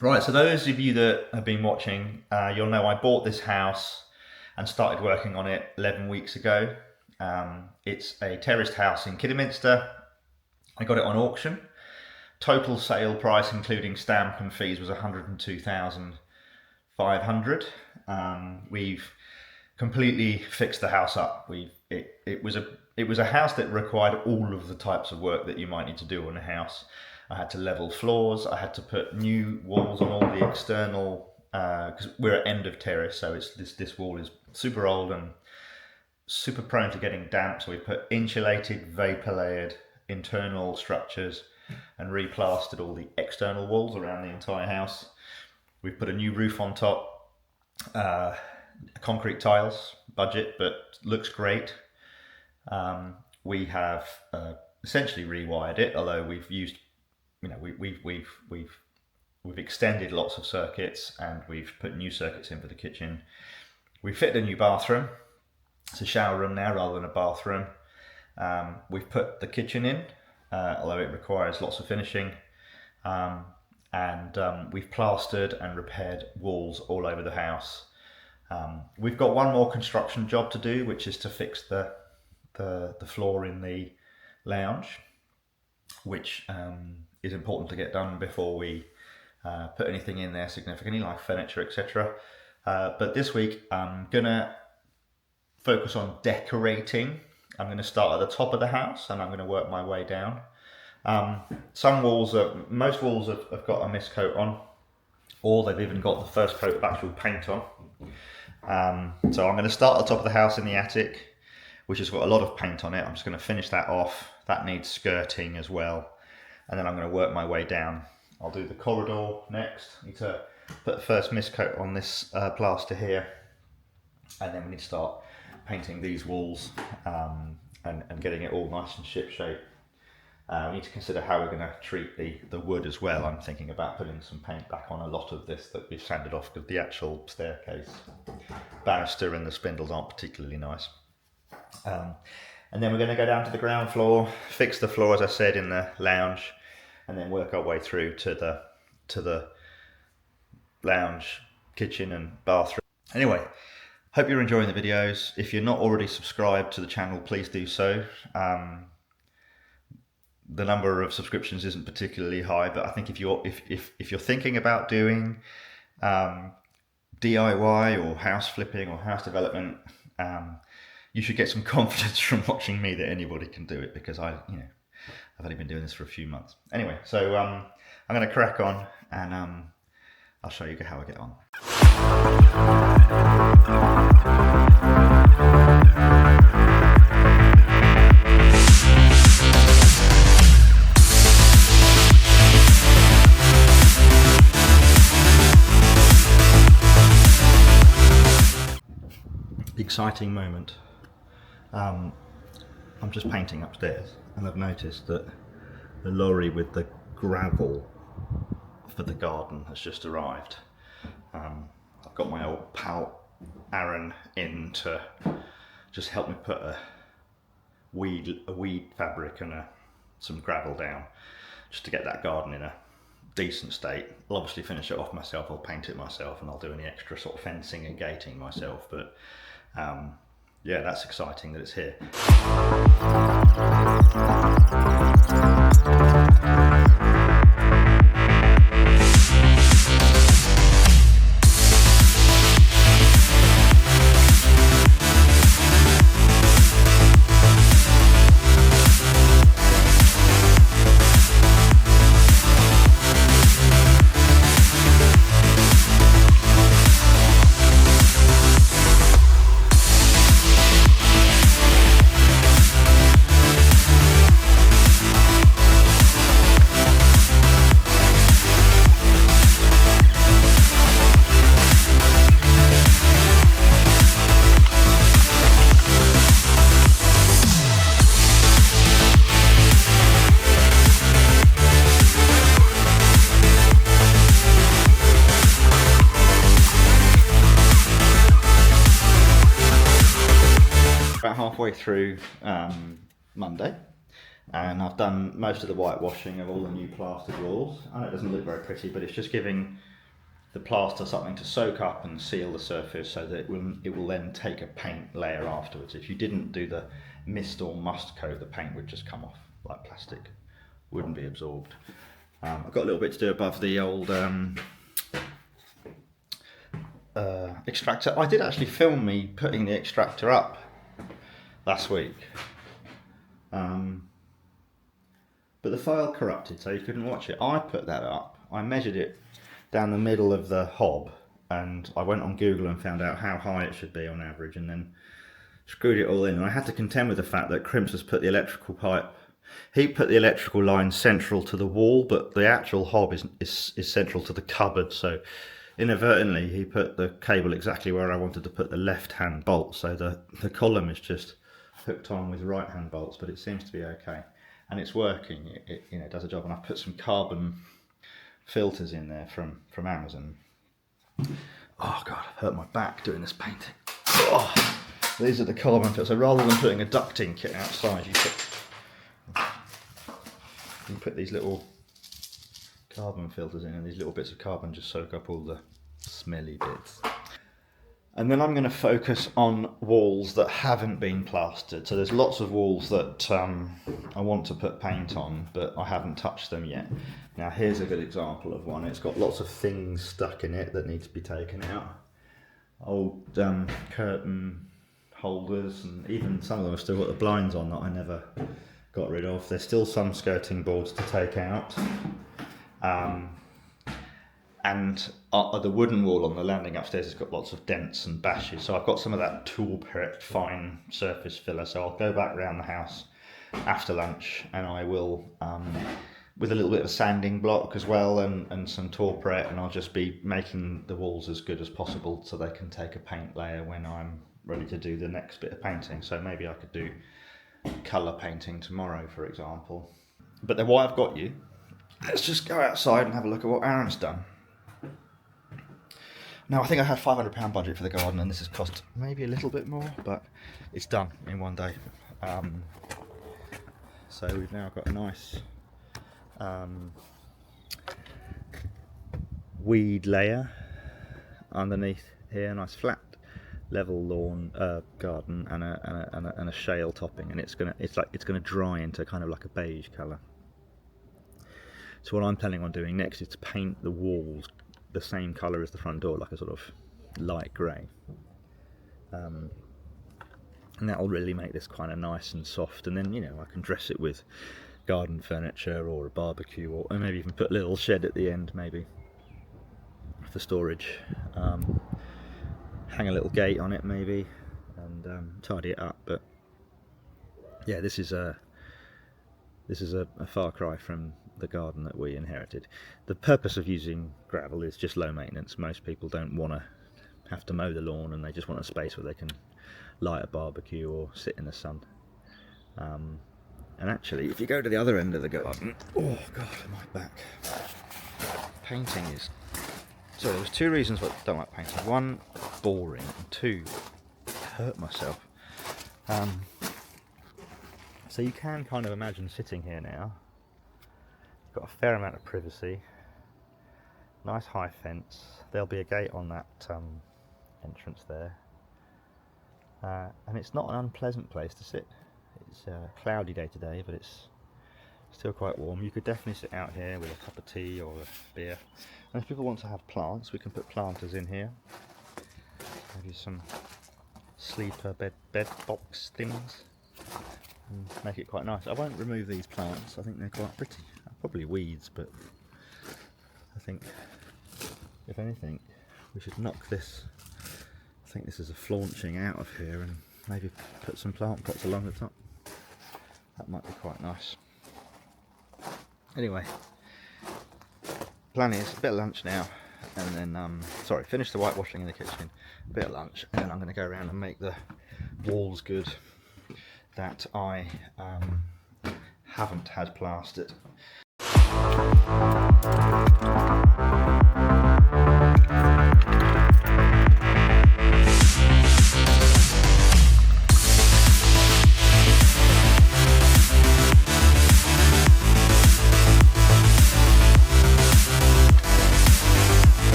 Right, so those of you that have been watching, you'll know I bought this house and started working on it 11 weeks ago. It's a terraced house in Kidderminster. I got it on auction. Total sale price, including stamp and fees, was 102,500. We've completely fixed the house up. It was a house that required all of the types of work that you might need to do on a house. I had to level floors. I had to put new walls on all the external because we're at end of terrace, so it's this wall is super old and super prone to getting damp. So we put insulated, vapor layered internal structures and replastered all the external walls around the entire house. We've put a new roof on top, concrete tiles, budget, but looks great. We have essentially rewired it, although we've used, we've extended lots of circuits and we've put new circuits in for the kitchen. We've fitted a new bathroom. It's a shower room now rather than a bathroom. We've put the kitchen in, although it requires lots of finishing. And we've plastered and repaired walls all over the house. We've got one more construction job to do, which is to fix the floor in the lounge, which is important to get done before we put anything in there significantly, like furniture, etc. But this week I'm gonna focus on decorating. I'm going to start at the top of the house and I'm going to work my way down. Most walls have got a mist coat on, or they've even got the first coat of actual paint on. So I'm going to start at the top of the house in the attic, which has got a lot of paint on it. I'm just going to finish that off. That needs skirting as well. And then I'm going to work my way down. I'll do the corridor next. I need to put the first mist coat on this plaster here. And then we need to start painting these walls and getting it all nice and ship shape. We need to consider how we're going to treat the wood as well. I'm thinking about putting some paint back on a lot of this that we've sanded off because the actual staircase banister and the spindles aren't particularly nice. And then we're going to go down to the ground floor, fix the floor as I said in the lounge, and then work our way through to the lounge, kitchen and bathroom. Anyway, hope you're enjoying the videos. If you're not already subscribed to the channel, please do so. The number of subscriptions isn't particularly high, but I think if you're thinking about doing DIY or house flipping or house development, you should get some confidence from watching me that anybody can do it, because I've only been doing this for a few months. Anyway, so I'm going to crack on and I'll show you how I get on. Exciting moment. I'm just painting upstairs and I've noticed that the lorry with the gravel for the garden has just arrived. I've got my old pal Aaron in to just help me put a weed fabric and some gravel down, just to get that garden in a decent state. I'll obviously finish it off myself, I'll paint it myself, and I'll do any extra sort of fencing and gating myself, but yeah, that's exciting that it's here. About halfway through Monday, and I've done most of the whitewashing of all the new plastered walls. I know it doesn't look very pretty, but it's just giving the plaster something to soak up and seal the surface so that it will then take a paint layer afterwards. If you didn't do the mist or must coat, the paint would just come off like plastic, wouldn't be absorbed. I've got a little bit to do above the old extractor. I did actually film me putting the extractor up last week, but the file corrupted, so you couldn't watch it. I put that up. I measured it down the middle of the hob, and I went on Google and found out how high it should be on average, and then screwed it all in. And I had to contend with the fact that Crimps has put the electrical pipe, he put the electrical line central to the wall, but the actual hob is central to the cupboard, so inadvertently he put the cable exactly where I wanted to put the left-hand bolt, so the column is just hooked on with right-hand bolts, but it seems to be okay. And it's working, it does a job. And I've put some carbon filters in there from Amazon. Oh God, I've hurt my back doing this painting. Oh, these are the carbon filters. So rather than putting a ducting kit outside, you put these little carbon filters in, and these little bits of carbon just soak up all the smelly bits. And then I'm going to focus on walls that haven't been plastered. So there's lots of walls that I want to put paint on, but I haven't touched them yet. Now here's a good example of one. It's got lots of things stuck in it that need to be taken out. Old curtain holders, and even some of them have still got the blinds on that I never got rid of. There's still some skirting boards to take out. And the wooden wall on the landing upstairs has got lots of dents and bashes, so I've got some of that tool prep fine surface filler. So I'll go back around the house after lunch, and I will, with a little bit of a sanding block as well, and some tool prep, and I'll just be making the walls as good as possible so they can take a paint layer when I'm ready to do the next bit of painting. So maybe I could do colour painting tomorrow, for example. But then while I've got you, let's just go outside and have a look at what Aaron's done. Now, I think I had £500 budget for the garden, and this has cost maybe a little bit more, but it's done in one day. So we've now got a nice weed layer underneath here, a nice flat level lawn garden, and a shale topping, and it's gonna dry into kind of like a beige colour. So what I'm planning on doing next is to paint the walls the same colour as the front door, like a sort of light grey, and that'll really make this kind of nice and soft. And then, you know, I can dress it with garden furniture or a barbecue, or maybe even put a little shed at the end, maybe for storage. Hang a little gate on it maybe, and tidy it up. But yeah, this is a far cry from the garden that we inherited. The purpose of using gravel is just low maintenance. Most people don't want to have to mow the lawn, and they just want a space where they can light a barbecue or sit in the sun. And actually, if you go to the other end of the garden, oh God, my back. Painting is... So there's two reasons why I don't like painting. One, boring, and two, hurt myself. So you can kind of imagine sitting here now. You've got a fair amount of privacy, nice high fence. There'll be a gate on that entrance there, and it's not an unpleasant place to sit. It's a cloudy day today, but it's still quite warm. You could definitely sit out here with a cup of tea or a beer. And if people want to have plants, we can put planters in here. Maybe some sleeper bed box things, and make it quite nice. I won't remove these plants. I think they're quite pretty. Probably weeds, but I think, if anything, we should knock this. I think this is a flaunching out of here, and maybe put some plant pots along the top. That might be quite nice. Anyway, plan is a bit of lunch now, and then finish the whitewashing in the kitchen, a bit of lunch, and then I'm going to go around and make the walls good that I haven't had plastered.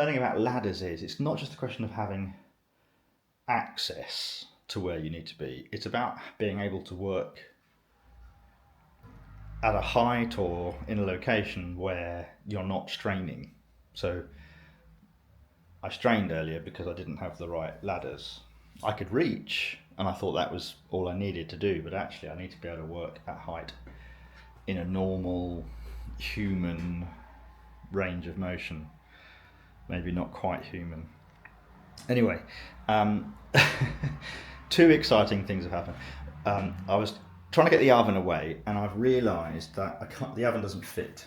learning about ladders is it's not just a question of having access to where you need to be. It's about being able to work at a height or in a location where you're not straining. So I strained earlier because I didn't have the right ladders. I could reach, and I thought that was all I needed to do, but actually I need to be able to work at height in a normal human range of motion. Maybe not quite human. Anyway, two exciting things have happened. I was trying to get the oven away, and I've realised that the oven doesn't fit.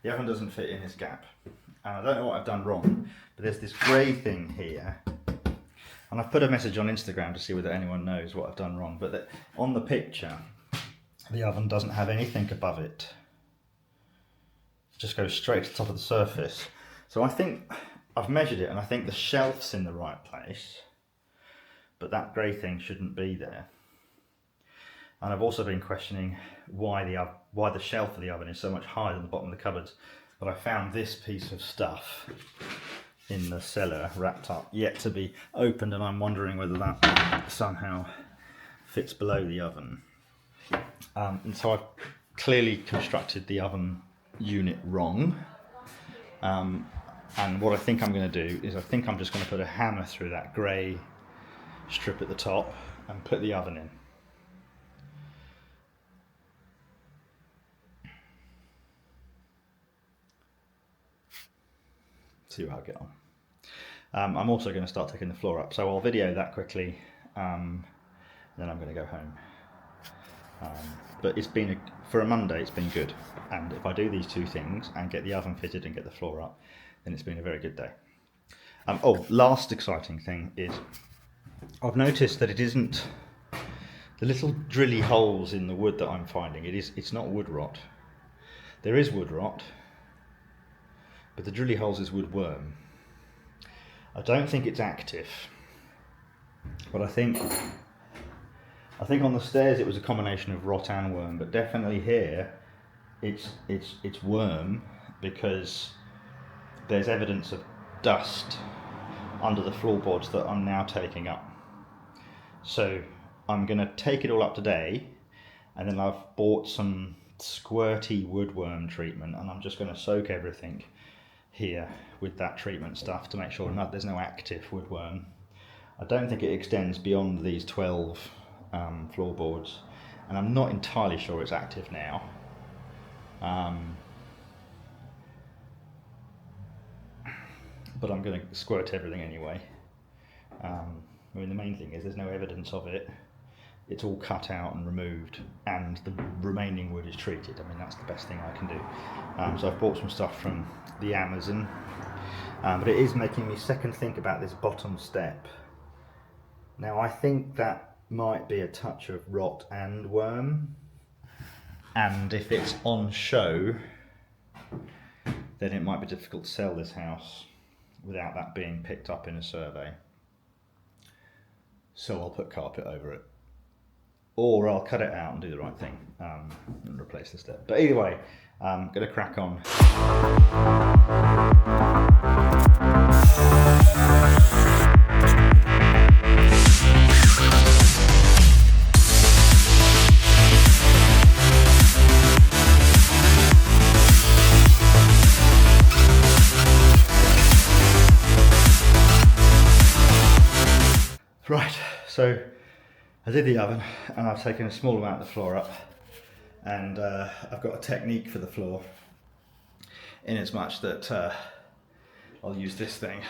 The oven doesn't fit in this gap. And I don't know what I've done wrong, but there's this grey thing here. And I've put a message on Instagram to see whether anyone knows what I've done wrong. But on the picture, the oven doesn't have anything above it. It just goes straight to the top of the surface. So I think I've measured it, and I think the shelf's in the right place, but that grey thing shouldn't be there. And I've also been questioning why the shelf of the oven is so much higher than the bottom of the cupboards. But I found this piece of stuff in the cellar wrapped up, yet to be opened, and I'm wondering whether that somehow fits below the oven. And so I've clearly constructed the oven unit wrong. And what I think I'm going to do is I think I'm just going to put a hammer through that grey strip at the top and put the oven in. See how I get on. I'm also going to start taking the floor up, so I'll video that quickly, then I'm going to go home. But it's been for a Monday, it's been good, and if I do these two things and get the oven fitted and get the floor up, then it's been a very good day. Last exciting thing is I've noticed that it isn't the little drilly holes in the wood that I'm finding. It's not wood rot. There is wood rot, but the drilly holes is woodworm. I don't think it's active, but I think on the stairs it was a combination of rot and worm, but definitely here it's worm, because there's evidence of dust under the floorboards that I'm now taking up. So I'm going to take it all up today, and then I've bought some squirty woodworm treatment, and I'm just going to soak everything here with that treatment stuff to make sure there's no active woodworm. I don't think it extends beyond these 12 floorboards, and I'm not entirely sure it's active now. But I'm going to squirt everything anyway. The main thing is there's no evidence of it. It's all cut out and removed, and the remaining wood is treated. That's the best thing I can do. So I've bought some stuff from the Amazon, but it is making me second think about this bottom step. Now I think that might be a touch of rot and worm, and if it's on show, then it might be difficult to sell this house without that being picked up in a survey. So I'll put carpet over it, or I'll cut it out and do the right thing and replace the step. But either way, I'm going to crack on. Right, so I did the oven, and I've taken a small amount of the floor up, and I've got a technique for the floor, in as much that I'll use this thing.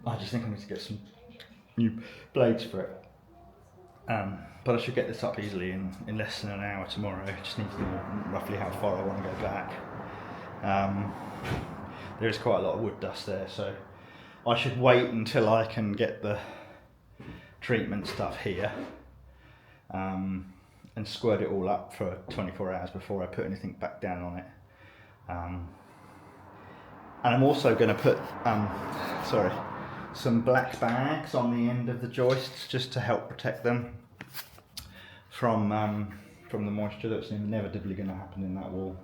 I just think I need to get some new blades for it, but I should get this up easily in less than an hour tomorrow. I just need to know roughly how far I want to go back. There is quite a lot of wood dust there, so I should wait until I can get the treatment stuff here and squirt it all up for 24 hours before I put anything back down on it. And I'm also going to put some black bags on the end of the joists just to help protect them from the moisture that's inevitably going to happen in that wall.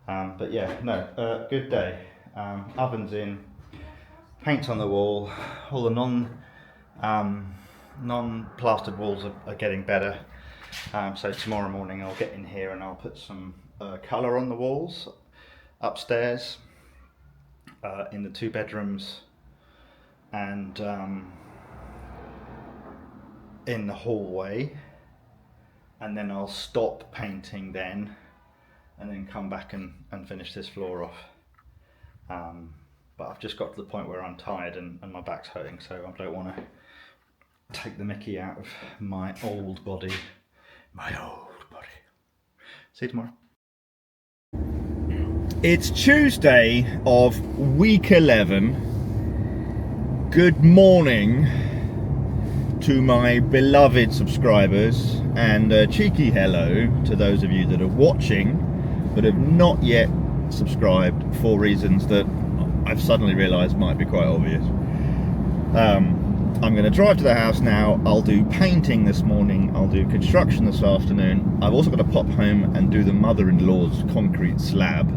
But yeah, no, good day. Oven's in, paint's on the wall, all the non-plastered walls are getting better. So tomorrow morning I'll get in here and I'll put some colour on the walls upstairs, in the 2 bedrooms, and in the hallway, and then I'll stop painting then, and then come back and finish this floor off. But I've just got to the point where I'm tired and my back's hurting, so I don't want to take the mickey out of my old body. See you tomorrow. It's Tuesday of week 11. Good morning to my beloved subscribers, and a cheeky hello to those of you that are watching but have not yet subscribed for reasons that I've suddenly realised might be quite obvious. I'm going to drive to the house now. I'll do painting this morning, I'll do construction this afternoon. I've also got to pop home and do the mother-in-law's concrete slab,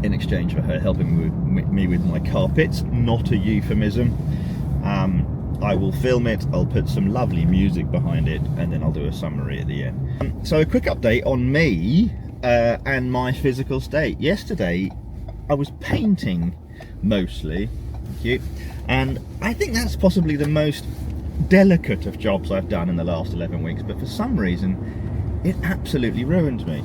in exchange for her helping me with my carpets. Not a euphemism. I will film it, I'll put some lovely music behind it, and then I'll do a summary at the end. So a quick update on me and my physical state. Yesterday I was painting mostly, thank you, and I think that's possibly the most delicate of jobs I've done in the last 11 weeks, but for some reason it absolutely ruined me.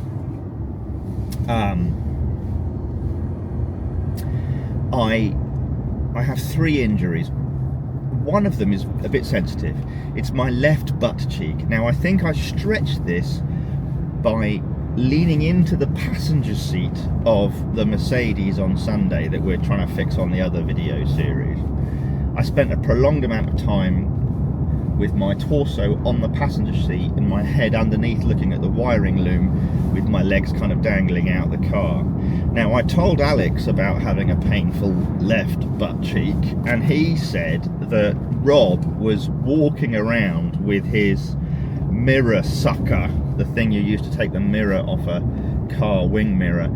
I have 3 injuries. One of them is a bit sensitive. It's my left butt cheek. Now I think I stretched this by leaning into the passenger seat of the Mercedes on Sunday that we're trying to fix on the other video series. I spent a prolonged amount of time with my torso on the passenger seat and my head underneath looking at the wiring loom, with my legs kind of dangling out the car. Now I told Alex about having a painful left butt cheek, and he said that Rob was walking around with his mirror sucker, the thing you used to take the mirror off a car wing mirror,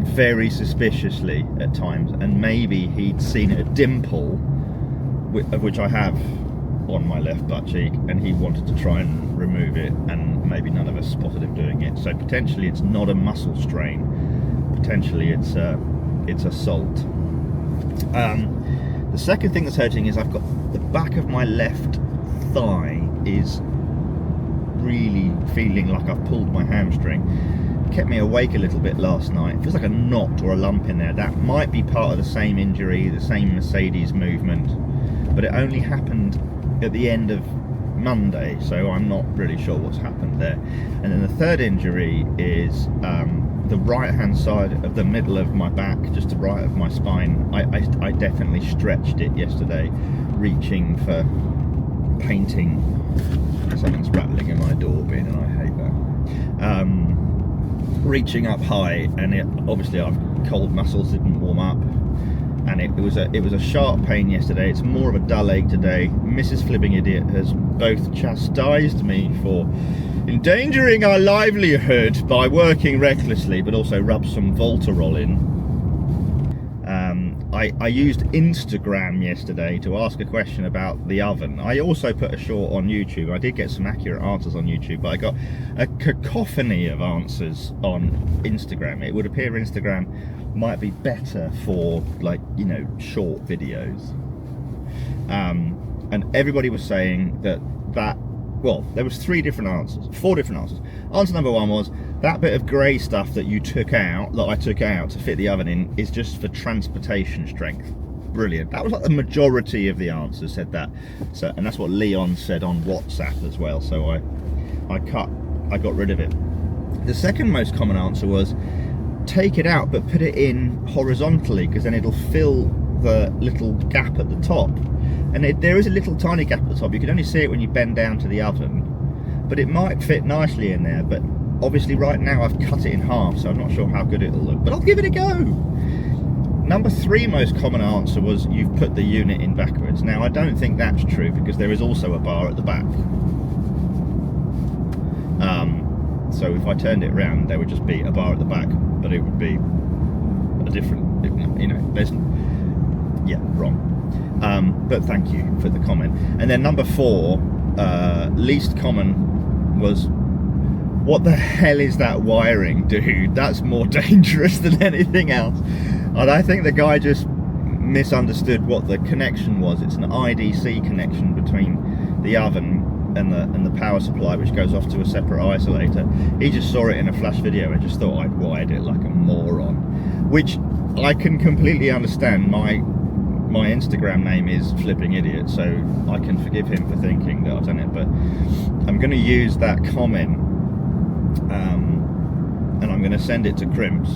very suspiciously at times, and maybe he'd seen a dimple, of which I have on my left butt cheek, and he wanted to try and remove it, and maybe none of us spotted him doing it. So potentially it's not a muscle strain, potentially it's assault. The second thing that's hurting is I've got the back of my left thigh is really feeling like I've pulled my hamstring. It kept me awake a little bit last night. It feels like a knot or a lump in there. That might be part of the same injury, the same Mercedes movement, but it only happened at the end of Monday, so I'm not really sure what's happened there. And then the third injury is the right hand side of the middle of my back, just to the right of my spine. I definitely stretched it yesterday, reaching for painting. Something's rattling in my door bin, and I hate that. Reaching up high, and obviously I've cold muscles didn't warm up, and it was a sharp pain yesterday. It's more of a dull ache today. Mrs. Flipping Idiot has both chastised me for endangering our livelihood by working recklessly, but also rubbed some Voltarol in. I used Instagram yesterday to ask a question about the oven. I also put a short on YouTube. I did get some accurate answers on YouTube, but I got a cacophony of answers on Instagram. It would appear Instagram might be better for, like, you know, short videos. And everybody was saying that well, there was 4 different answers. Answer number 1 was, that bit of grey stuff that I took out to fit the oven in is just for transportation strength. Brilliant. That was like the majority of the answers said that. So, and that's what Leon said on WhatsApp as well. So I got rid of it. The second most common answer was, take it out but put it in horizontally, because then it'll fill the little gap at the top. And there is a little tiny gap at the top. You can only see it when you bend down to the oven, but it might fit nicely in there. But obviously right now I've cut it in half, so I'm not sure how good it'll look, but I'll give it a go. Number 3 most common answer was, you've put the unit in backwards. Now I don't think that's true, because there is also a bar at the back. So if I turned it around, there would just be a bar at the back, but it would be a different, you know, there's, yeah, wrong. But thank you for the comment. And then number 4, least common, was, what the hell is that wiring, dude? That's more dangerous than anything else. And I think the guy just misunderstood what the connection was. It's an IDC connection between the oven and the power supply, which goes off to a separate isolator. He just saw it in a flash video and just thought I'd wired it like a moron, which I can completely understand. My Instagram name is Flipping Idiot, so I can forgive him for thinking that I've done it, but I'm going to use that comment and I'm going to send it to Crimps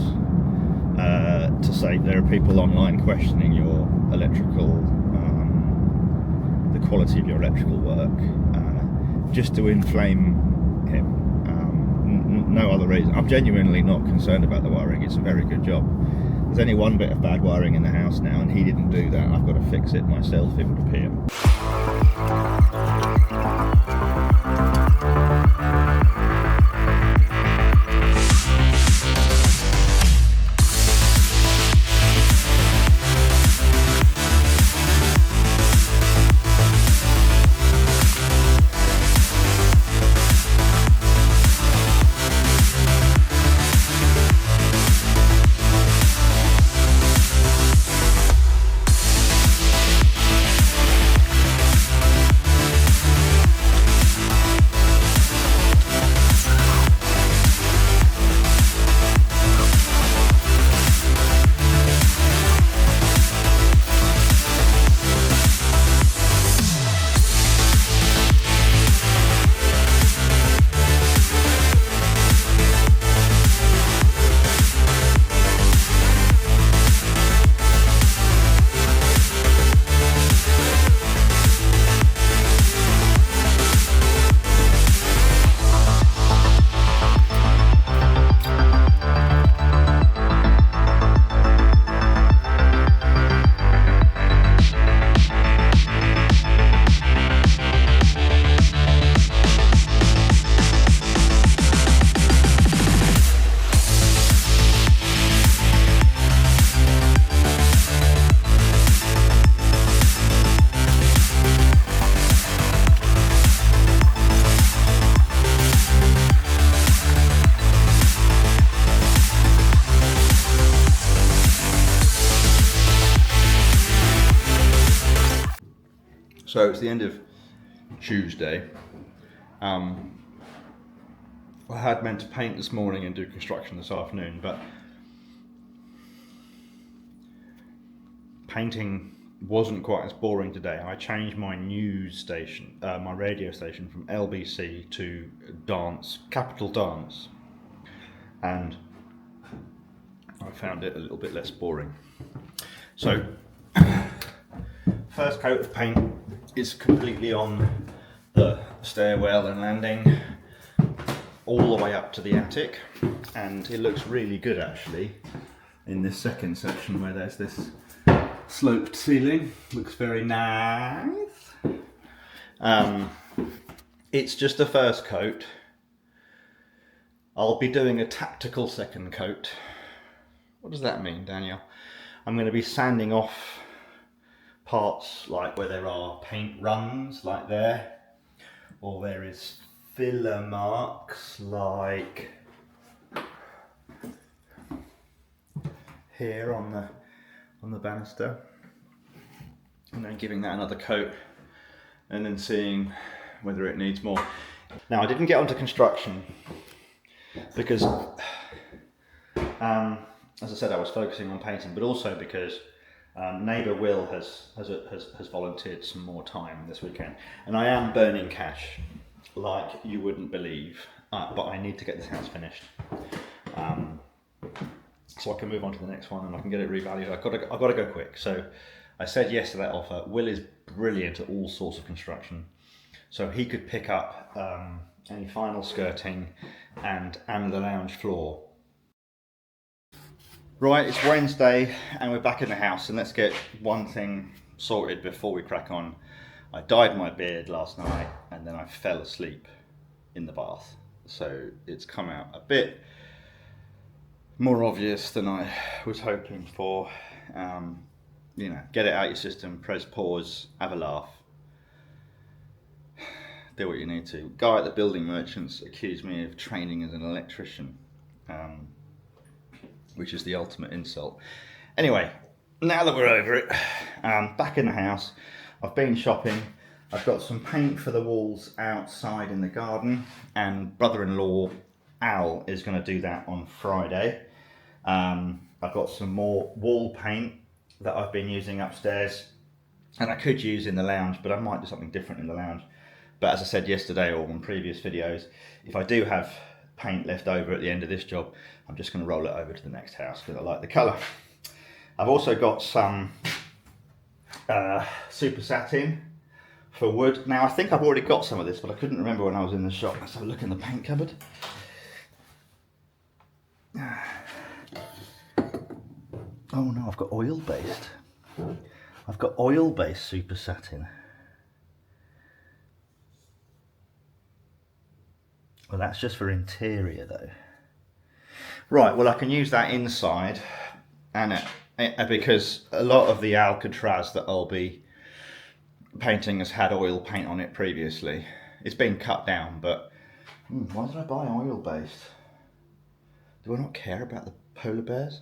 to say there are people online questioning your electrical, the quality of your electrical work, just to inflame him. No other reason. I'm genuinely not concerned about the wiring. It's a very good job. There's only one bit of bad wiring in the house now, and he didn't do that. I've got to fix it myself, it would appear. So it's the end of Tuesday. I had meant to paint this morning and do construction this afternoon, but painting wasn't quite as boring today. I changed my news station, my radio station, from LBC to Dance, Capital Dance, and I found it a little bit less boring. So, first coat of paint is completely on the stairwell and landing, all the way up to the attic, and it looks really good actually in this second section where there's this sloped ceiling. Looks very nice. It's just the first coat. I'll be doing a tactical second coat. What does that mean, Daniel? I'm going to be sanding off parts like where there are paint runs, like there, or there is filler marks like here on the banister, and then giving that another coat and then seeing whether it needs more. Now, I didn't get onto construction because as I said, I was focusing on painting, but also because neighbour Will has volunteered some more time this weekend, and I am burning cash like you wouldn't believe, but I need to get this house finished so I can move on to the next one and I can get it revalued. I've got to go quick. So I said yes to that offer. Will is brilliant at all sorts of construction, so he could pick up any final skirting and the lounge floor. Right, it's Wednesday and we're back in the house, and let's get one thing sorted before we crack on. I dyed my beard last night and then I fell asleep in the bath, so it's come out a bit more obvious than I was hoping for. You know, get it out your system, press pause, have a laugh, do what you need to. Guy at the building merchants accused me of training as an electrician, which is the ultimate insult. Anyway, now that we're over it, back in the house, I've been shopping. I've got some paint for the walls outside in the garden, and brother-in-law Al is going to do that on Friday. I've got some more wall paint that I've been using upstairs, and I could use in the lounge, but I might do something different in the lounge. But as I said yesterday or in previous videos, if I do have paint left over at the end of this job, I'm just going to roll it over to the next house because I like the colour. I've also got some super satin for wood. Now I think I've already got some of this, but I couldn't remember when I was in the shop. Let's have a look in the paint cupboard. Oh no, I've got oil-based. I've got oil-based super satin. Well, that's just for interior though. Right, well I can use that inside, and because a lot of the Alcatraz that I'll be painting has had oil paint on it previously. It's been cut down, but why did I buy oil-based? Do I not care about the polar bears?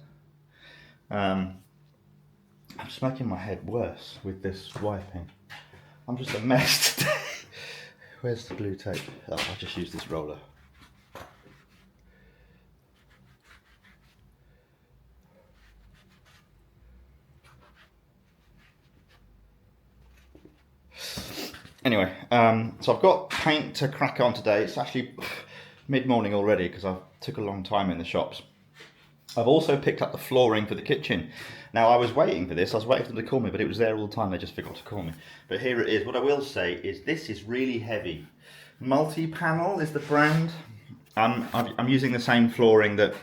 I'm just making my head worse with this wiping. I'm just a mess today. Where's the blue tape? Oh, I'll just use this roller. Anyway, so I've got paint to crack on today. It's actually mid-morning already because I took a long time in the shops. I've also picked up the flooring for the kitchen. Now I was waiting for this, I was waiting for them to call me, but it was there all the time, they just forgot to call me. But here it is. What I will say is this is really heavy. Multi-panel is the brand. I'm using the same flooring that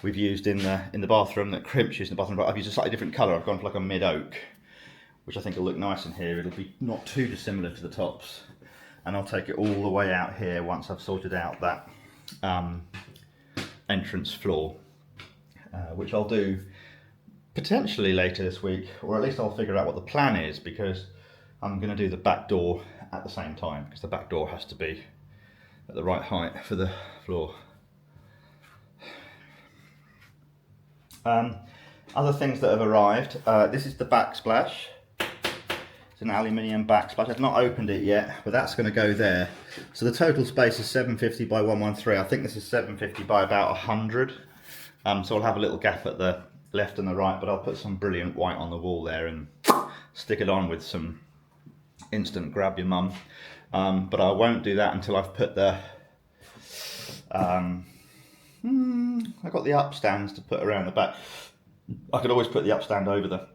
we've used in the bathroom, that Crimp's used in the bathroom, but I've used a slightly different colour. I've gone for like a mid-oak, which I think will look nice in here. It'll be not too dissimilar to the tops. And I'll take it all the way out here once I've sorted out that entrance floor, which I'll do potentially later this week, or at least I'll figure out what the plan is, because I'm going to do the back door at the same time, because the back door has to be at the right height for the floor. Other things that have arrived, this is the backsplash. It's an aluminium backsplash. I've not opened it yet, but that's going to go there. So the total space is 750 by 113. I think this is 750 by about 100. So I'll have a little gap at the left and the right, but I'll put some brilliant white on the wall there and stick it on with some instant grab your mum. But I won't do that until I've put the I've got the upstands to put around the back. I could always put the upstand over the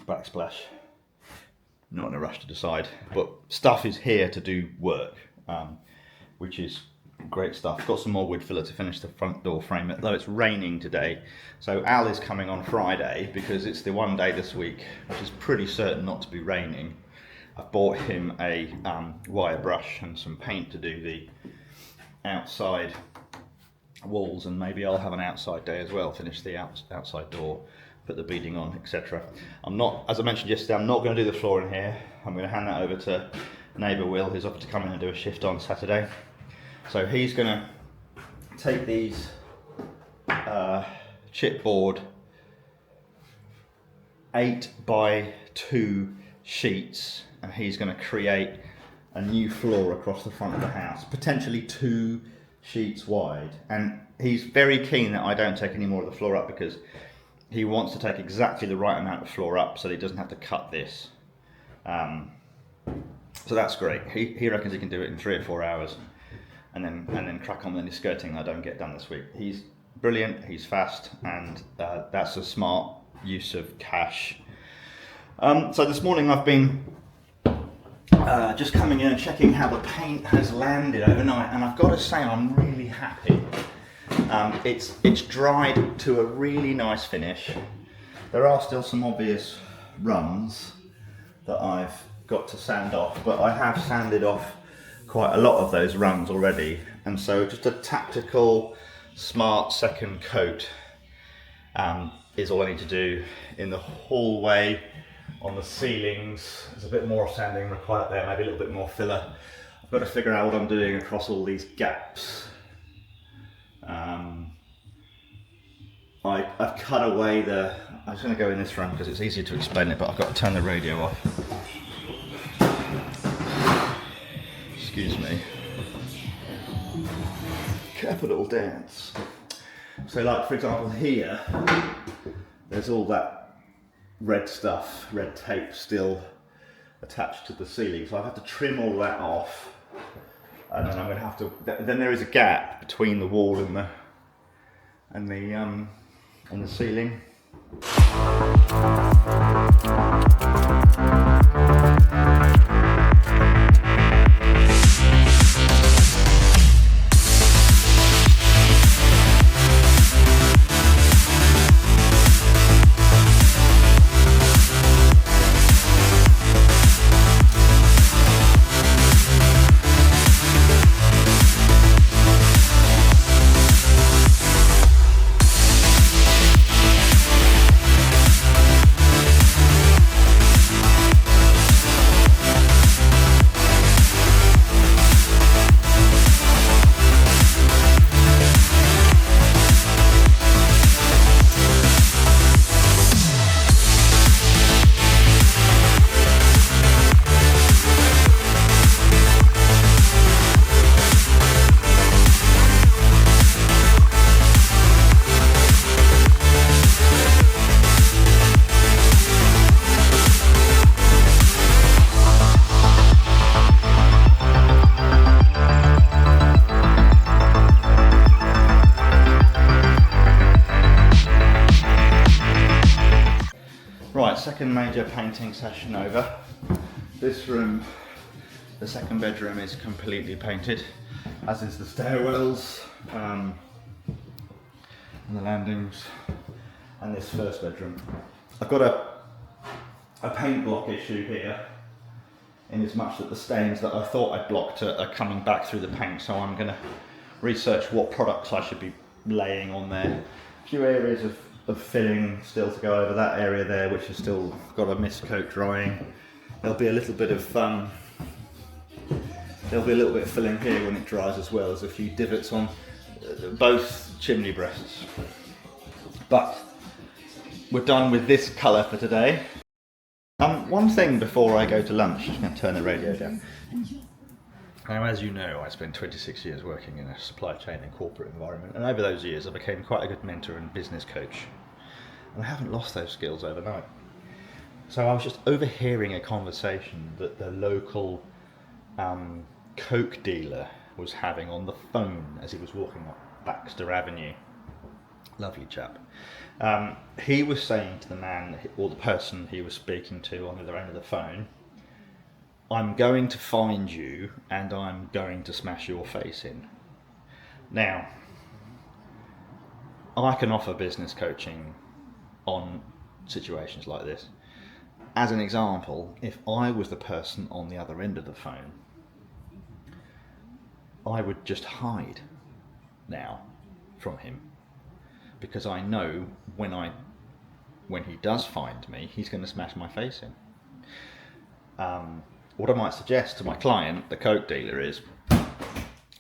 backsplash. Not in a rush to decide, but stuff is here to do work, which is great stuff. Got some more wood filler to finish the front door frame, though it's raining today. So Al is coming on Friday because it's the one day this week which is pretty certain not to be raining. I've bought him a wire brush and some paint to do the outside walls, and maybe I'll have an outside day as well, finish the outside door, put the beading on, etc. I'm not, as I mentioned yesterday, I'm not going to do the floor in here. I'm going to hand that over to neighbour Will, who's offered to come in and do a shift on Saturday. So he's going to take these chipboard 8x2 sheets, and he's going to create a new floor across the front of the house, potentially 2 sheets wide. And he's very keen that I don't take any more of the floor up, because he wants to take exactly the right amount of floor up so that he doesn't have to cut this. So that's great. He reckons he can do it in 3 or 4 hours, and then crack on with any skirting I don't get done this week. He's brilliant, he's fast, and that's a smart use of cash. So this morning I've been just coming in and checking how the paint has landed overnight, and I've got to say I'm really happy. It's dried to a really nice finish. There are still some obvious runs that I've got to sand off, but I have sanded off quite a lot of those rungs already, and so just a tactical smart second coat is all I need to do. In the hallway, on the ceilings, there's a bit more sanding required there, maybe a little bit more filler. I've got to figure out what I'm doing across all these gaps. I've cut away I'm just going to go in this room because it's easier to explain it, but I've got to turn the radio off. Excuse me. Capital dance. So like for example here, there's all that red stuff, red tape still attached to the ceiling. So I've had to trim all that off. And then I'm going to have to, then there is a gap between the wall and the ceiling. Right, second major painting session over. This room, the second bedroom, is completely painted, as is the stairwells and the landings, and this first bedroom. I've got a paint block issue here, in as much that the stains that I thought I'd blocked are coming back through the paint, so I'm going to research what products I should be laying on there. A few areas of filling still to go over. That area there, which has still got a mist coat drying. There'll be a little bit of filling here when it dries as well. There's a few divots on both chimney breasts. But we're done with this colour for today. One thing before I go to lunch, I'm going to turn the radio down. Now, as you know, I spent 26 years working in a supply chain and corporate environment, and over those years I became quite a good mentor and business coach. And I haven't lost those skills overnight. So I was just overhearing a conversation that the local Coke dealer was having on the phone as he was walking up Baxter Avenue. Lovely chap. He was saying to the man, or the person he was speaking to on the other end of the phone, "I'm going to find you and I'm going to smash your face in." Now, I can offer business coaching on situations like this. As an example, if I was the person on the other end of the phone, I would just hide now from him, because I know when he does find me, he's going to smash my face in. What I might suggest to my client, the Coke dealer, is,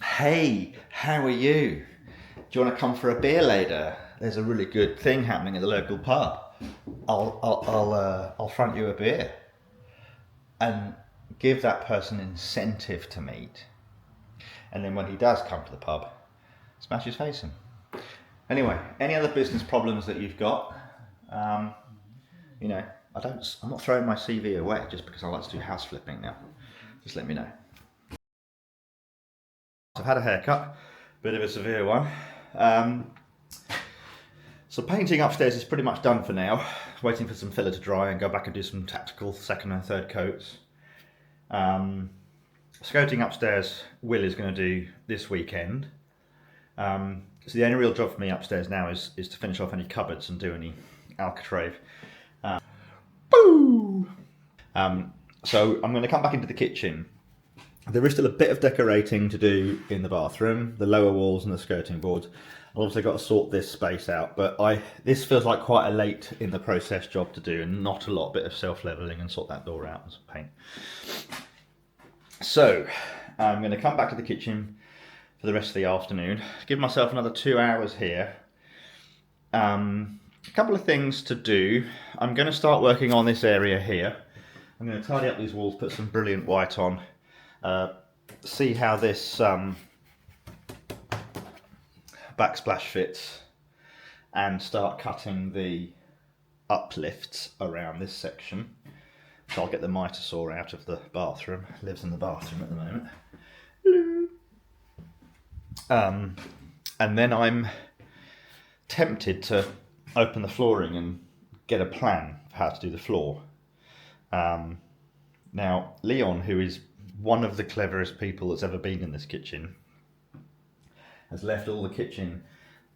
"Hey, how are you? Do you want to come for a beer later? There's a really good thing happening at the local pub. I'll front you a beer." And give that person incentive to meet. And then when he does come to the pub, smash his face in. Anyway, any other business problems that you've got? I'm not throwing my CV away just because I like to do house flipping now. Just let me know. I've had a haircut, bit of a severe one. So painting upstairs is pretty much done for now. Waiting for some filler to dry and go back and do some tactical second and third coats. Scouting upstairs, Will is going to do this weekend. So the only real job for me upstairs now is to finish off any cupboards and do any alcatraz. So I'm going to come back into the kitchen There is still a bit of decorating to do in the bathroom, the lower walls and the skirting boards. I've also got to sort this space out, but this feels like quite a late in the process job to do, and not a lot, bit of self-leveling and sort that door out and some paint. So I'm going to come back to the kitchen for the rest of the afternoon, give myself another 2 hours here. A couple of things to do. I'm going to start working on this area here. I'm going to tidy up these walls, put some brilliant white on, see how this backsplash fits, and start cutting the uplifts around this section. So I'll get the mitre saw out of the bathroom. Lives in the bathroom at the moment. And then I'm tempted to open the flooring and get a plan for how to do the floor. Now, Leon, who is one of the cleverest people that's ever been in this kitchen, has left all the kitchen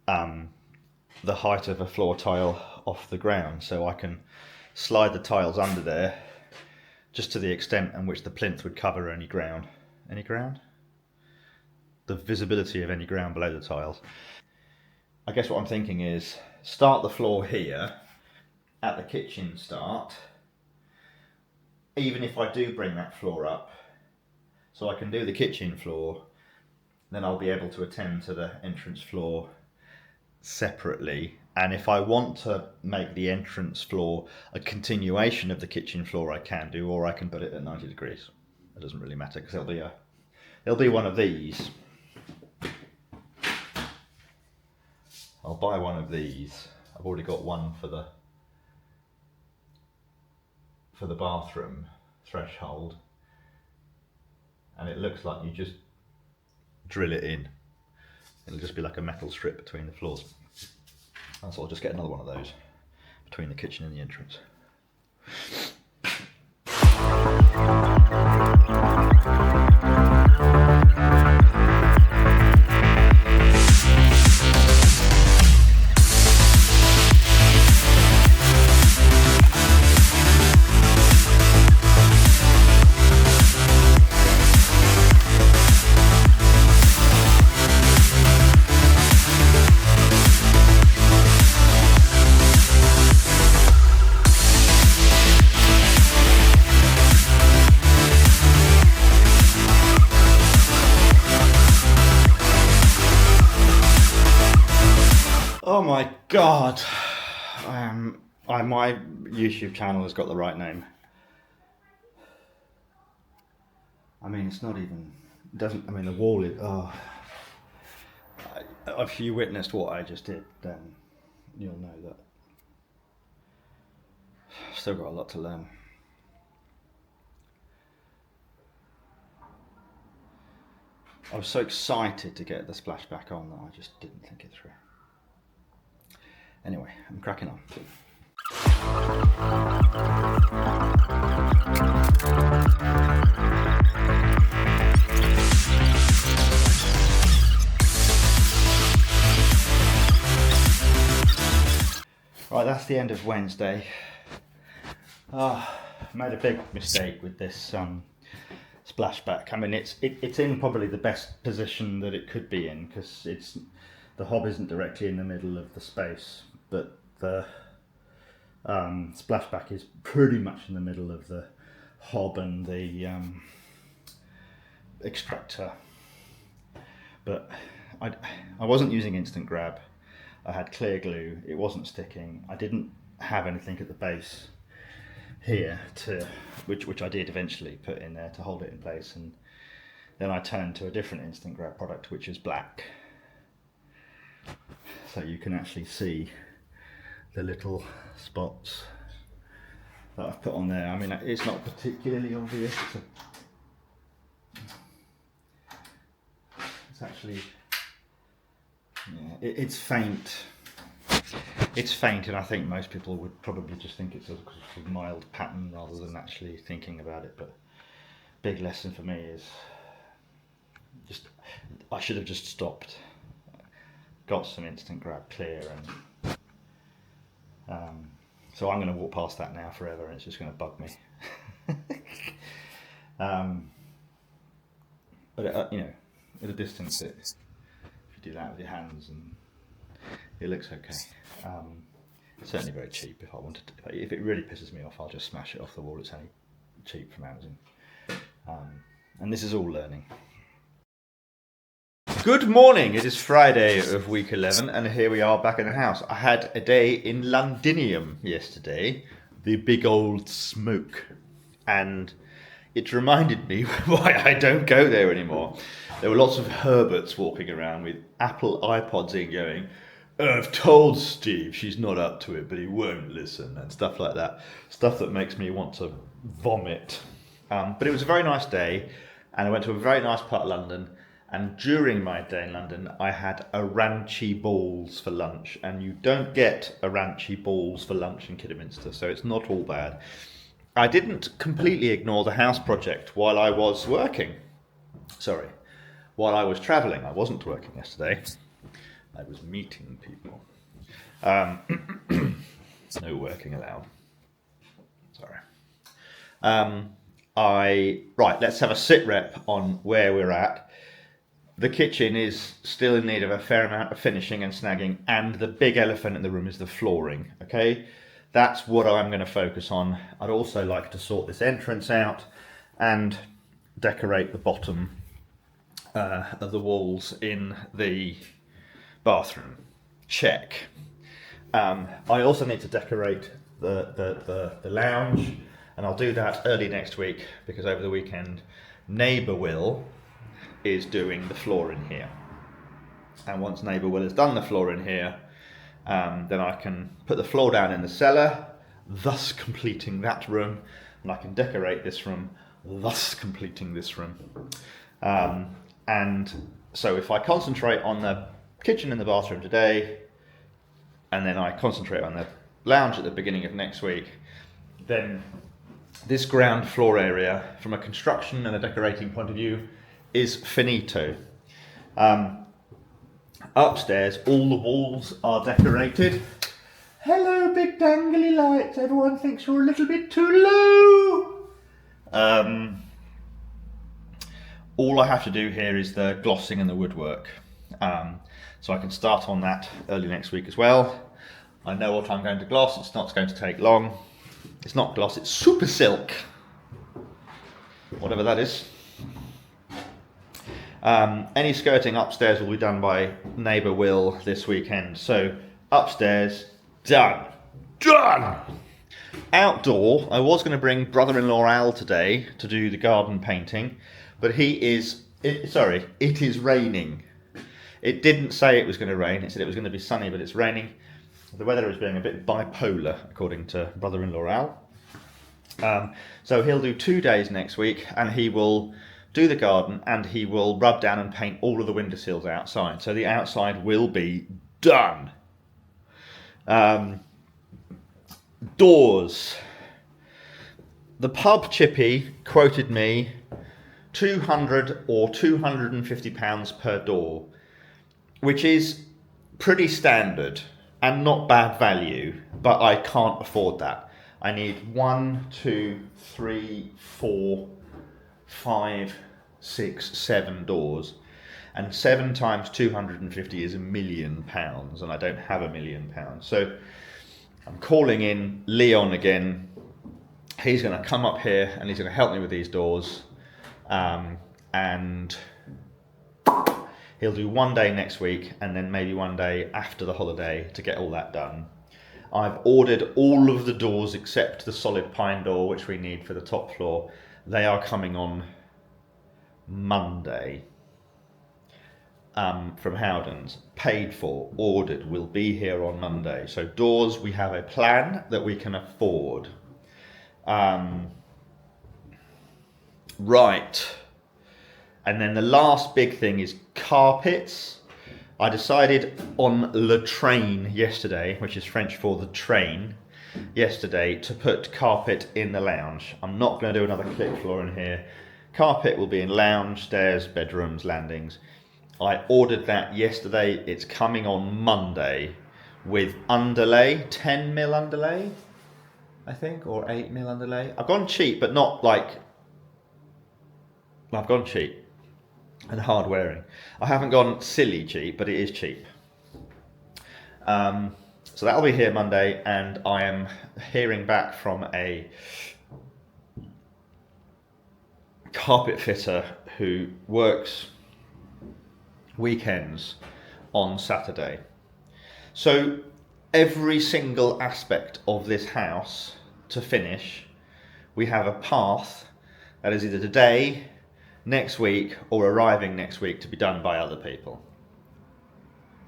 the height of a floor tile off the ground, so I can slide the tiles under there just to the extent in which the plinth would cover any ground. Any ground? The visibility of any ground below the tiles. I guess what I'm thinking is start the floor here at the kitchen start, even if I do bring that floor up, so I can do the kitchen floor, then I'll be able to attend to the entrance floor separately. And if I want to make the entrance floor a continuation of the kitchen floor, I can do, or I can put it at 90 degrees. It doesn't really matter, because it'll be one of these. I'll buy one of these. I've already got one for the bathroom threshold, and it looks like you just drill it in. It'll just be like a metal strip between the floors. And so I'll just get another one of those between the kitchen and the entrance. Oh my god, my YouTube channel has got the right name. I mean, it's not even, it doesn't, I mean, the wall is, if you witnessed what I just did, then you'll know that I've still got a lot to learn. I was so excited to get the splashback on that I just didn't think it through. Anyway, I'm cracking on. Right, that's the end of Wednesday. I made a big mistake with this splashback. I mean, it's in probably the best position that it could be in, because the hob isn't directly in the middle of the space, but the splashback is pretty much in the middle of the hob and the extractor. But I wasn't using instant grab. I had clear glue. It wasn't sticking. I didn't have anything at the base here which I did eventually put in there to hold it in place, and then I turned to a different instant grab product which is black, so you can actually see the little spots that I've put on there. I mean, it's not particularly obvious. It's actually, yeah, it's faint. It's faint, and I think most people would probably just think it's a mild pattern rather than actually thinking about it. But big lesson for me is I should have just stopped, got some instant grab clear, and so I'm going to walk past that now forever, and it's just going to bug me. But at a distance, if you do that with your hands, and it looks okay. It's certainly very cheap. If it really pisses me off, I'll just smash it off the wall. It's only cheap from Amazon. And this is all learning. Good morning. It is Friday of week 11, and here we are back in the house. I had a day in Londinium yesterday, the big old smoke, and it reminded me why I don't go there anymore. There were lots of Herberts walking around with Apple iPods in going, I've told Steve she's not up to it, but he won't listen, and stuff like that. Stuff that makes me want to vomit. But it was a very nice day, and I went to a very nice part of London, and during my day in London, I had a Ranchi balls for lunch, and you don't get a Ranchi balls for lunch in Kidderminster, so it's not all bad. I didn't completely ignore the house project while I was working. While I was travelling. I wasn't working yesterday. I was meeting people. No working allowed. Sorry. Right, let's have a sit rep on where we're at. The kitchen is still in need of a fair amount of finishing and snagging, and the big elephant in the room is the flooring, okay? That's what I'm going to focus on. I'd also like to sort this entrance out and decorate the bottom of the walls in the bathroom. Check. I also need to decorate the lounge, and I'll do that early next week because over the weekend neighbour Will is doing the floor in here, and once neighbour Will has done the floor in here, then I can put the floor down in the cellar, thus completing that room, and I can decorate this room, thus completing this room. And so if I concentrate on the kitchen and the bathroom today, and then I concentrate on the lounge at the beginning of next week, then this ground floor area, from a construction and a decorating point of view, is finito. Upstairs, all the walls are decorated. Hello, big dangly lights. Everyone thinks you're a little bit too low. All I have to do here is the glossing and the woodwork. So I can start on that early next week as well. I know what I'm going to gloss. It's not going to take long. It's not gloss, it's super silk. Whatever that is. Any skirting upstairs will be done by neighbour Will this weekend. So upstairs, done. Outdoor, I was going to bring brother-in-law Al today to do the garden painting, but it is raining. It didn't say it was going to rain, it said it was going to be sunny, but it's raining. The weather is being a bit bipolar, according to brother-in-law Al. So he'll do 2 days next week, and he will do the garden, and he will rub down and paint all of the windowsills outside. So the outside will be done. Doors. The pub chippy quoted me £200 or £250 per door, which is pretty standard and not bad value, but I can't afford that. I need 1, 2, 3, 4, 5, 6, 7 doors, and 7 times 250 is £1 million, and I don't have £1 million. So I'm calling in Leon again. He's going to come up here and he's going to help me with these doors, and he'll do 1 day next week and then maybe 1 day after the holiday to get all that done. I've ordered all of the doors except the solid pine door, which we need for the top floor. They are coming on Monday from Howdens. Paid for, ordered, will be here on Monday. So doors, we have a plan that we can afford. Right. And then the last big thing is carpets. I decided on Le Train yesterday, which is French for the train, yesterday, to put carpet in the lounge. I'm not going to do another click floor in here. Carpet will be in lounge, stairs, bedrooms, landings. I ordered that yesterday. It's coming on Monday with underlay, 10mm underlay, I think, or 8mm underlay. I've gone cheap, but not like... I've gone cheap. and hard wearing. I haven't gone silly cheap, but it is cheap. So that'll be here Monday, and I am hearing back from a carpet fitter who works weekends on Saturday. So every single aspect of this house to finish, we have a path that is either today, next week, or arriving next week to be done by other people.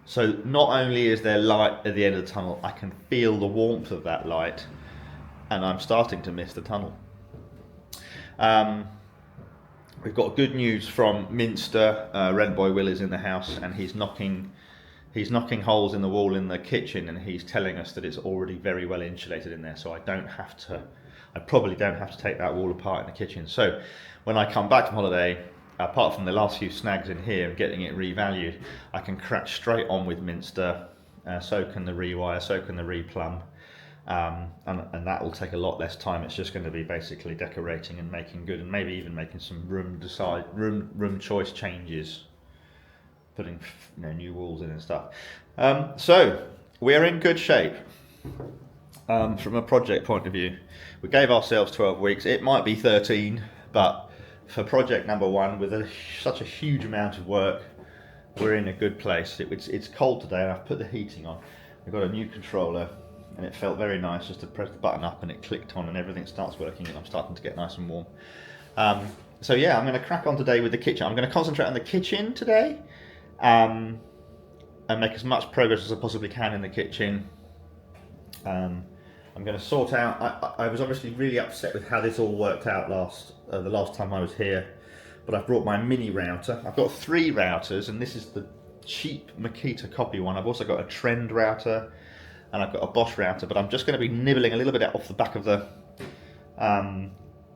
So not only is there light at the end of the tunnel, I can feel the warmth of that light, and I'm starting to miss the tunnel. We've got good news from Minster. Rent Boy Will is in the house, and he's knocking holes in the wall in the kitchen, and he's telling us that it's already very well insulated in there, so I probably don't have to take that wall apart in the kitchen. So when I come back from holiday, apart from the last few snags in here and getting it revalued, I can crack straight on with Minster. So can the rewire, so can the replumb, and that will take a lot less time. It's just going to be basically decorating and making good, and maybe even making some room choice changes, putting new walls in and stuff. So we are in good shape from a project point of view. We gave ourselves 12 weeks. It might be 13, but for project number one, with such a huge amount of work, we're in a good place. It's cold today, and I've put the heating on. We've got a new controller, and it felt very nice just to press the button up and it clicked on and everything starts working, and I'm starting to get nice and warm. So yeah, I'm going to crack on today with the kitchen. I'm going to concentrate on the kitchen today, and make as much progress as I possibly can in the kitchen. I'm going to sort out, I was obviously really upset with how this all worked out the last time I was here, but I've brought my mini router. I've got 3 routers, and this is the cheap Makita copy one. I've also got a Trend router, and I've got a Bosch router, but I'm just going to be nibbling a little bit off the back of the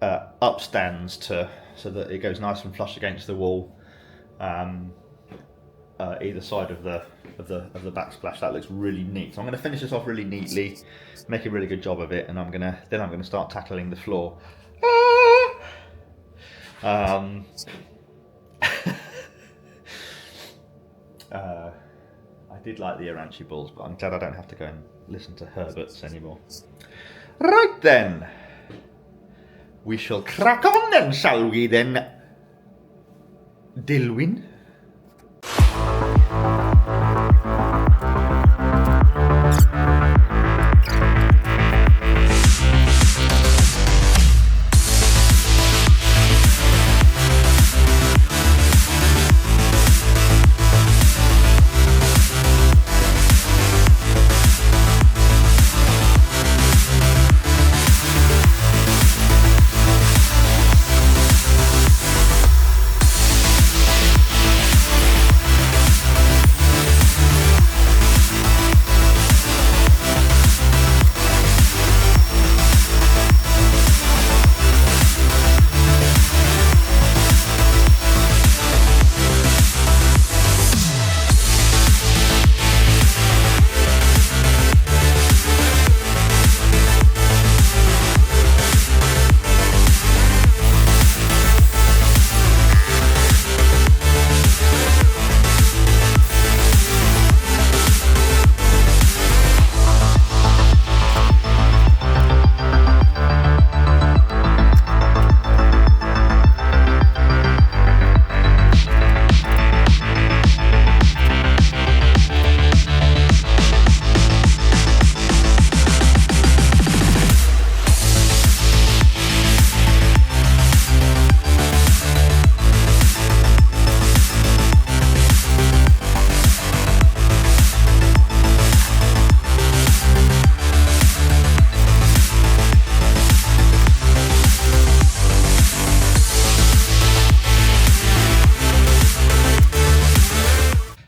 upstands so that it goes nice and flush against the wall, either side of the backsplash. That looks really neat. So I'm going to finish this off really neatly, make a really good job of it, and I'm going to start tackling the floor. I did like the Aranci balls, but I'm glad I don't have to go and listen to Herberts anymore. Right then, we shall crack on then, shall we then, Dilwyn?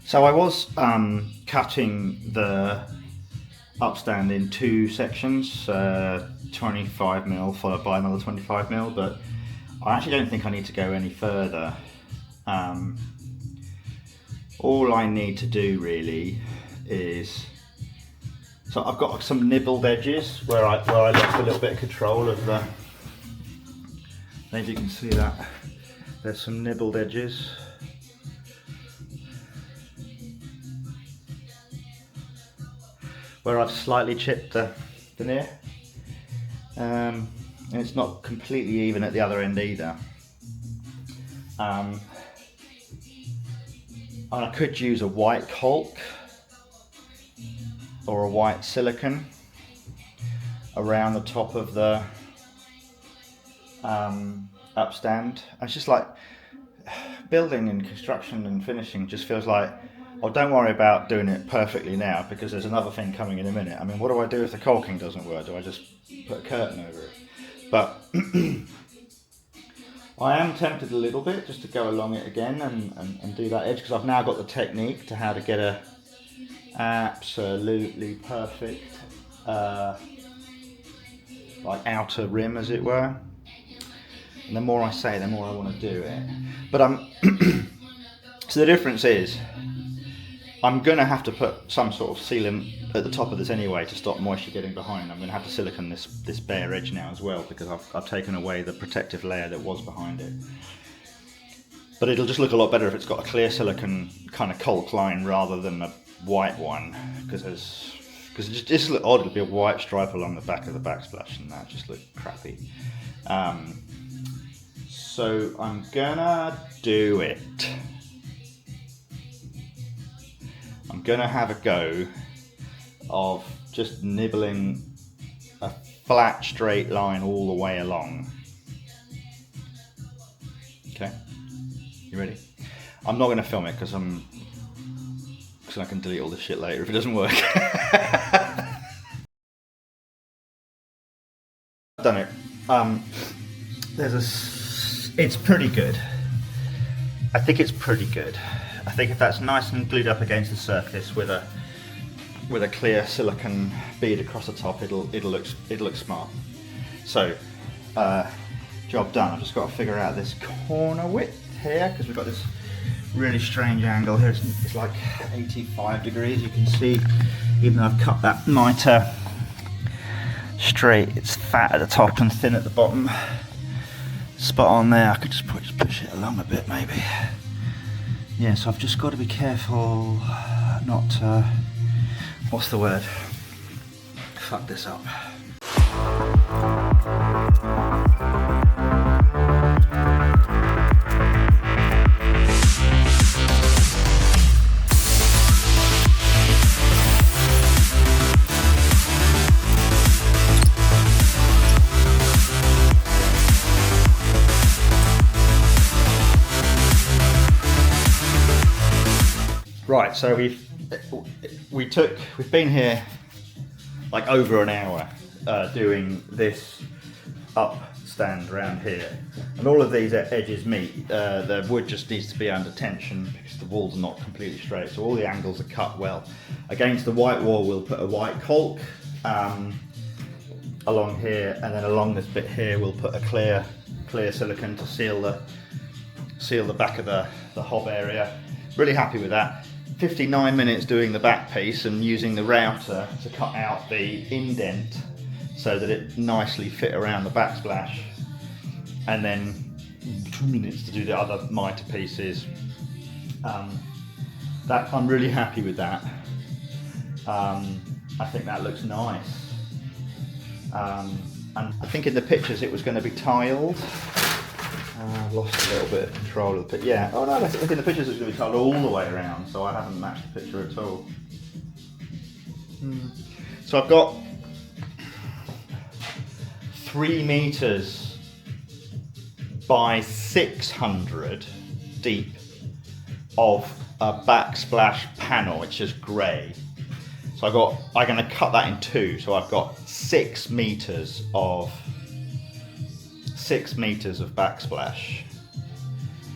So I was cutting the upstand in 2 sections, 25mm followed by another 25mm, but I actually don't think I need to go any further. All I need to do really is, so I've got some nibbled edges where I lost a little bit of control of the, maybe you can see that, there's some nibbled edges. where I've slightly chipped the veneer. And it's not completely even at the other end either. And I could use a white caulk or a white silicone around the top of the upstand. It's just like building and construction and finishing just feels like, oh, don't worry about doing it perfectly now because there's another thing coming in a minute. I mean, what do I do if the caulking doesn't work? Do I just put a curtain over it? But I am tempted a little bit just to go along it again and do that edge, because I've now got the technique to how to get a absolutely perfect like outer rim, as it were. And the more I say, the more I want to do it. But so the difference is, I'm going to have to put some sort of sealant at the top of this anyway to stop moisture getting behind. I'm going to have to silicone this bare edge now as well, because I've taken away the protective layer that was behind it. But it'll just look a lot better if it's got a clear silicone kind of caulk line rather than a white one, because it just look odd. It'll be a white stripe along the back of the backsplash, and that just look crappy. So I'm gonna do it. I'm gonna have a go of just nibbling a flat straight line all the way along. Okay, you ready? I'm not gonna film it because I can delete all this shit later if it doesn't work. I've done it. It's pretty good. I think it's pretty good. I think if that's nice and glued up against the surface with a clear silicone bead across the top, it'll look smart. So, job done. I've just got to figure out this corner width here, because we've got this really strange angle here. It's like 85 degrees. You can see, even though I've cut that mitre straight, it's fat at the top and thin at the bottom. Spot on there. I could just push it along a bit, maybe. Yeah, so I've just got to be careful not to, what's the word? Fuck this up. Right, so we've been here like over an hour doing this upstand around here, and all of these edges meet. The wood just needs to be under tension because the walls are not completely straight, so all the angles are cut well. Against the white wall we'll put a white caulk along here, and then along this bit here we'll put a clear silicone to seal the back of the hob area. Really happy with that. 59 minutes doing the back piece and using the router to cut out the indent so that it nicely fit around the backsplash, and then 2 minutes to do the other mitre pieces. That I'm really happy with that. I think that looks nice. And I think in the pictures it was going to be tiled. I've lost a little bit of control of the picture. Yeah, oh no, I think in the pictures it's going to be tiled all the way around, so I haven't matched the picture at all. So I've got 3 meters by 600 deep of a backsplash panel. It's just grey. So I'm going to cut that in 2. So I've got 6 meters of backsplash.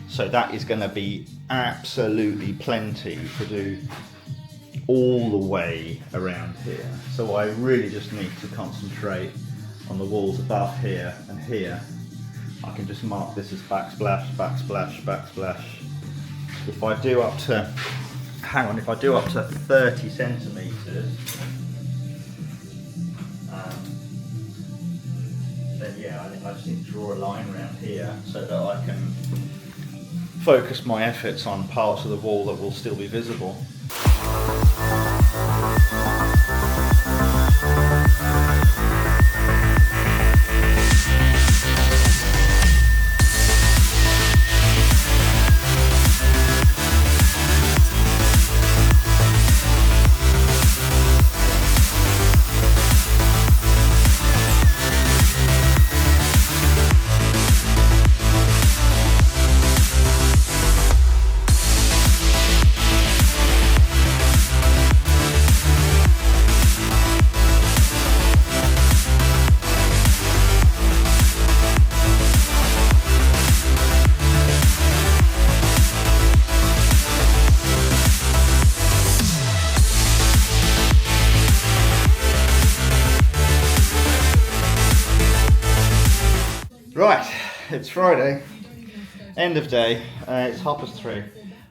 So that is going to be absolutely plenty to do all the way around here. So I really just need to concentrate on the walls above here and here. I can just mark this as backsplash, backsplash, backsplash. If I do up to 30 centimeters, then yeah, I just need to draw a line around here so that I can focus my efforts on parts of the wall that will still be visible. It's Friday, end of day, it's 3:30.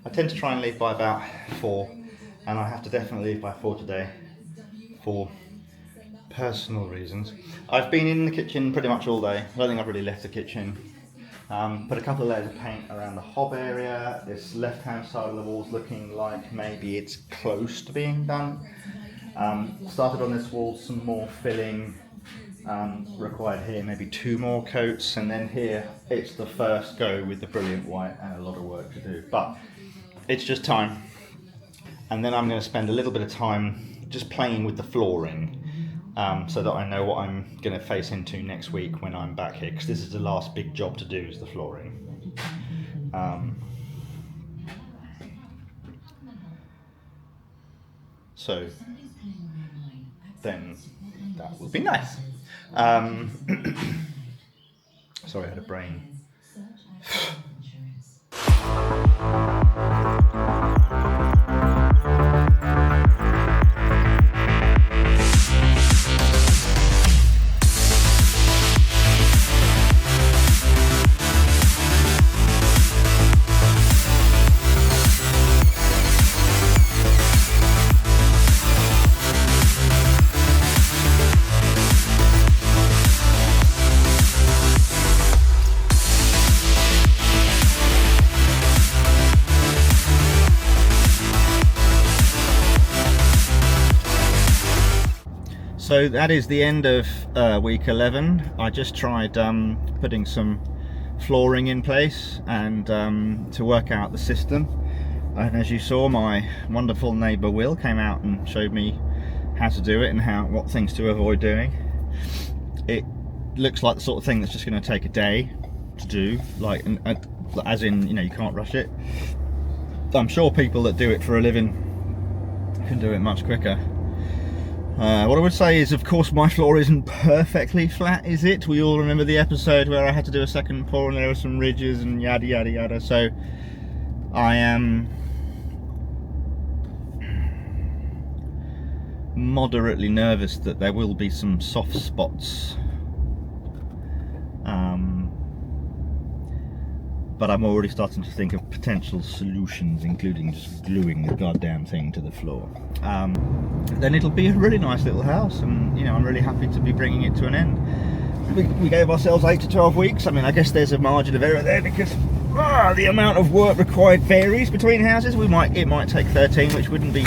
I tend to try and leave by about 4, and I have to definitely leave by 4 today for personal reasons. I've been in the kitchen pretty much all day. I don't think I've really left the kitchen. Put a couple of layers of paint around the hob area. This left hand side of the wall's looking like maybe it's close to being done. Started on this wall some more filling. Required here maybe 2 more coats, and then here it's the first go with the brilliant white and a lot of work to do, but it's just time. And then I'm going to spend a little bit of time just playing with the flooring, so that I know what I'm going to face into next week when I'm back here, because this is the last big job to do, is the flooring. So then that will be nice. Sorry, I had a brain. So that is the end of week 11. I just tried putting some flooring in place and to work out the system. And as you saw, my wonderful neighbour Will came out and showed me how to do it and what things to avoid doing. It looks like the sort of thing that's just going to take a day to do, like, as in, you know, you can't rush it. I'm sure people that do it for a living can do it much quicker. What I would say is, of course, my floor isn't perfectly flat, is it? We all remember the episode where I had to do a second pour and there were some ridges and yada yada yada. So I am moderately nervous that there will be some soft spots. But I'm already starting to think of potential solutions, including just gluing the goddamn thing to the floor. Then it'll be a really nice little house, and you know, I'm really happy to be bringing it to an end. We gave ourselves 8 to 12 weeks. I mean, I guess there's a margin of error there because the amount of work required varies between houses. It might take 13, which wouldn't be,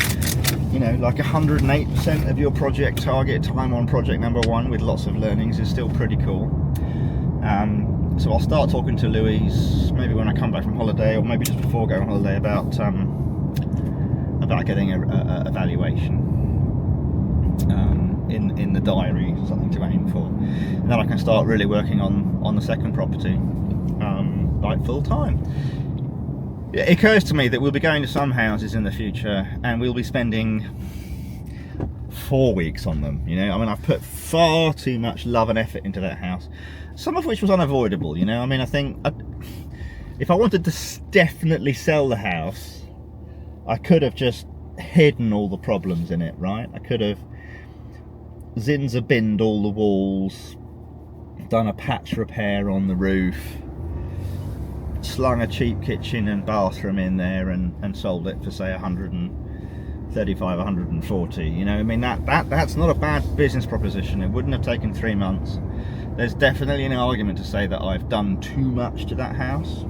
you know, like 108% of your project target time on project number 1 with lots of learnings is still pretty cool. So I'll start talking to Louise maybe when I come back from holiday, or maybe just before going on holiday, about getting a valuation in the diary, something to aim for, and then I can start really working on the second property like full time. It occurs to me that we'll be going to some houses in the future and we'll be spending 4 weeks on them, you know. I mean, I've put far too much love and effort into that house, some of which was unavoidable, you know. I mean, I think if I wanted to definitely sell the house, I could have just hidden all the problems in it, right? I could have Zinza binned all the walls, done a patch repair on the roof, slung a cheap kitchen and bathroom in there and sold it for, say, 135, 140, you know. I mean, that's not a bad business proposition. It wouldn't have taken 3 months. There's definitely an argument to say that I've done too much to that house,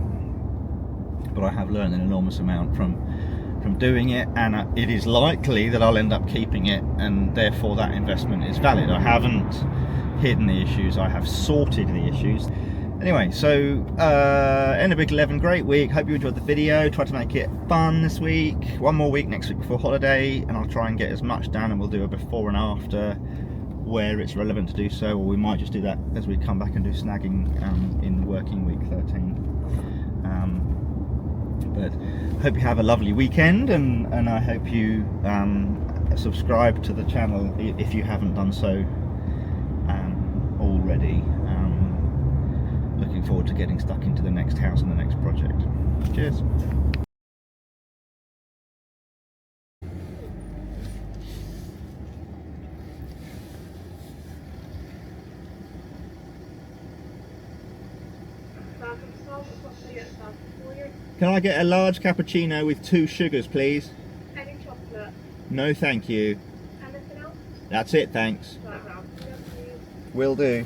but I have learned an enormous amount from doing it, and it is likely that I'll end up keeping it, and therefore that investment is valid. I haven't hidden the issues, I have sorted the issues. Anyway, so end of week 11, great week. Hope you enjoyed the video. Tried to make it fun this week. 1 more week next week before holiday, and I'll try and get as much done, and we'll do a before and after where it's relevant to do so, or we might just do that as we come back and do snagging in working week 13. But hope you have a lovely weekend, and I hope you subscribe to the channel if you haven't done so already. Looking forward to getting stuck into the next house and the next project. Cheers. Can I get a large cappuccino with 2 sugars, please? Any chocolate? No, thank you. Anything else? That's it, thanks. Right, well, Will do.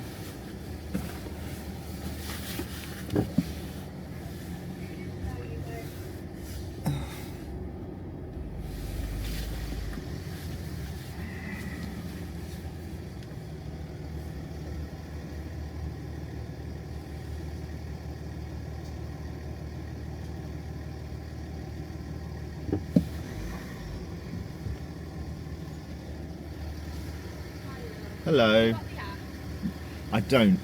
Hello. I don't.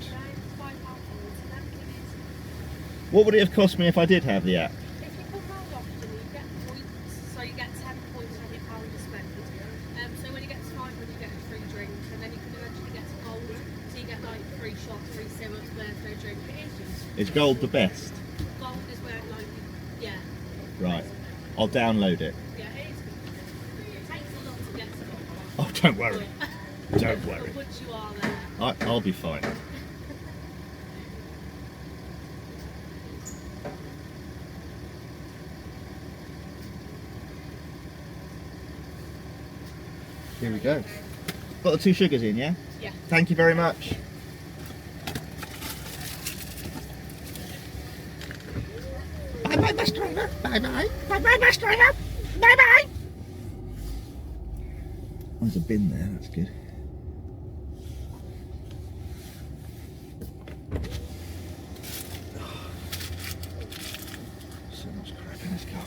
What would it have cost me if I did have the app? if you come round often, you get points, so you get 10 points on every pound you spend. So when you get to 500, you get a free drink, and then you can eventually get to gold, so you get like free shots, free syrups, birthday drink. It is just Is gold the best? gold is where like, yeah, Right. I'll download it. yeah, it is good. It takes a lot to get to gold. Oh, don't worry. Don't But worry. once you are there, I'll be fine. Here we go. Got the 2 sugars in, yeah? yeah. Thank you very much. Bye bye, bus driver. Bye bye. Bye bye, bus driver. Bye bye. There's a bin there, that's good. So much crap in this car.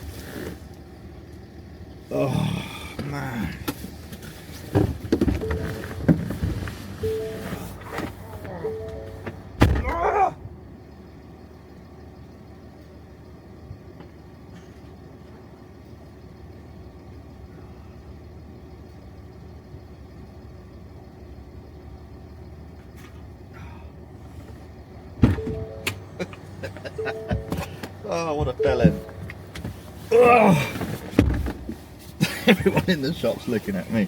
Oh, man. Oh, what a bellend. Oh. Everyone in the shop's looking at me.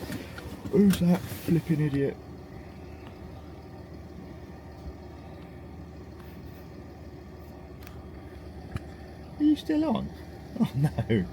Who's that flipping idiot? Are you still on? Oh no.